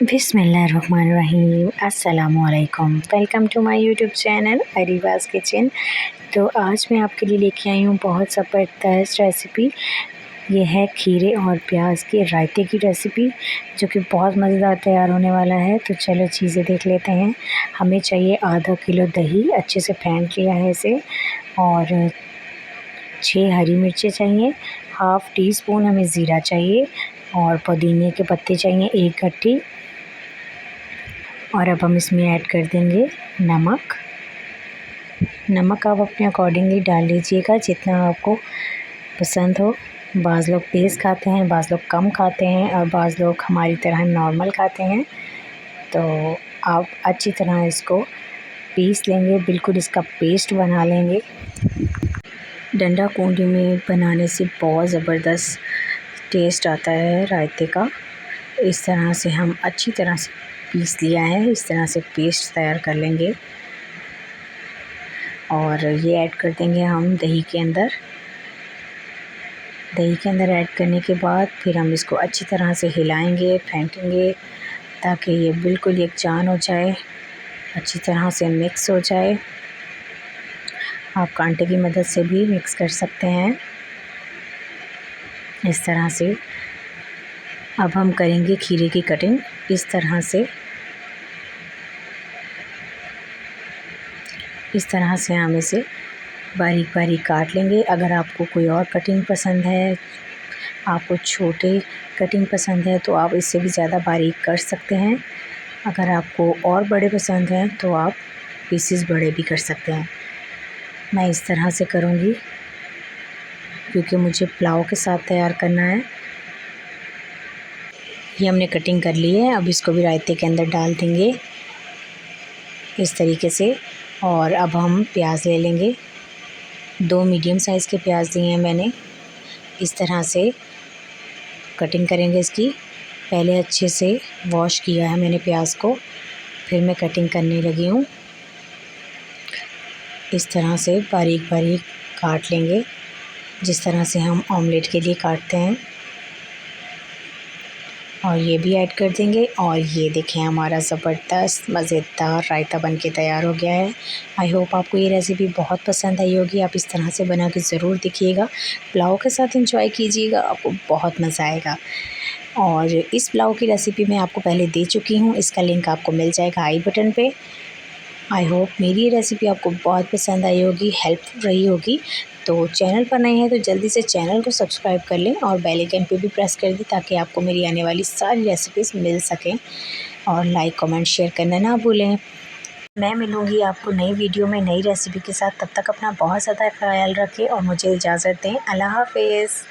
बिस्मिल्लाहिर्रहमानिर्रहीम। अस्सलामुअलैकुम। Welcome to my YouTube channel Areeba's kitchen. तो आज मैं आपके लिए लेके आई हूँ बहुत ज़बरदस्त रेसिपी। ये है खीरे और प्याज के रायते की रेसिपी, जो कि बहुत मज़ेदार तैयार होने वाला है। तो चलो चीज़ें देख लेते हैं। हमें चाहिए आधा किलो दही, अच्छे से फेंट लिया है इसे, और 6 हरी मिर्चें चाहिए, हाफ़ टी स्पून हमें ज़ीरा चाहिए, और पुदीने के पत्ते चाहिए 1 गट्ठी। और अब हम इसमें ऐड कर देंगे नमक। नमक आप अपने अकॉर्डिंगली डाल लीजिएगा, जितना आपको पसंद हो। बाज़ लोग तेज़ खाते हैं, बाज़ लोग कम खाते हैं, और बाज़ लोग हमारी तरह नॉर्मल खाते हैं। तो आप अच्छी तरह इसको पीस लेंगे, बिल्कुल इसका पेस्ट बना लेंगे। डंडा कूंडी में बनाने से बहुत ज़बरदस्त टेस्ट आता है रायते का। इस तरह से हम अच्छी तरह से पीस लिया है, इस तरह से पेस्ट तैयार कर लेंगे। और ये ऐड कर देंगे हम दही के अंदर। दही के अंदर ऐड करने के बाद फिर हम इसको अच्छी तरह से हिलाएंगे, फेंटेंगे, ताकि ये बिल्कुल यकजान हो जाए, अच्छी तरह से मिक्स हो जाए। आप कांटे की मदद से भी मिक्स कर सकते हैं इस तरह से। अब हम करेंगे खीरे की कटिंग इस तरह से। इस तरह से हम इसे बारीक बारीक काट लेंगे। अगर आपको कोई और कटिंग पसंद है, आपको छोटे कटिंग पसंद है, तो आप इससे भी ज़्यादा बारीक कर सकते हैं। अगर आपको और बड़े पसंद हैं तो आप पीसेस बड़े भी कर सकते हैं। मैं इस तरह से करूँगी क्योंकि मुझे पुलाव के साथ तैयार करना है। ये हमने कटिंग कर ली है। अब इसको भी रायते के अंदर डाल देंगे इस तरीके से। और अब हम प्याज ले लेंगे। 2 मीडियम साइज़ के प्याज लिए हैं मैंने। इस तरह से कटिंग करेंगे इसकी। पहले अच्छे से वॉश किया है मैंने प्याज को, फिर मैं कटिंग करने लगी हूँ। इस तरह से बारीक बारीक काट लेंगे, जिस तरह से हम ऑमलेट के लिए काटते हैं। और ये भी ऐड कर देंगे। और ये देखें, हमारा ज़बरदस्त मज़ेदार रायता बनके तैयार हो गया है। आई होप आपको ये रेसिपी बहुत पसंद आई होगी। आप इस तरह से बना के ज़रूर देखिएगा, पुलाव के साथ एंजॉय कीजिएगा, आपको बहुत मज़ा आएगा। और इस पुलाव की रेसिपी मैं आपको पहले दे चुकी हूँ, इसका लिंक आपको मिल जाएगा आई बटन पे। आई होप मेरी ये रेसिपी आपको बहुत पसंद आई होगी, हेल्पफुल रही होगी। तो चैनल पर नए हैं तो जल्दी से चैनल को सब्सक्राइब कर लें और बेल आइकन पे भी प्रेस कर दें, ताकि आपको मेरी आने वाली सारी रेसिपीज़ मिल सकें। और लाइक कमेंट शेयर करना ना भूलें। मैं मिलूँगी आपको नई वीडियो में नई रेसिपी के साथ। तब तक अपना बहुत ज़्यादा ख्याल रखें और मुझे इजाज़त दें। अल्लाह हाफ़िज़।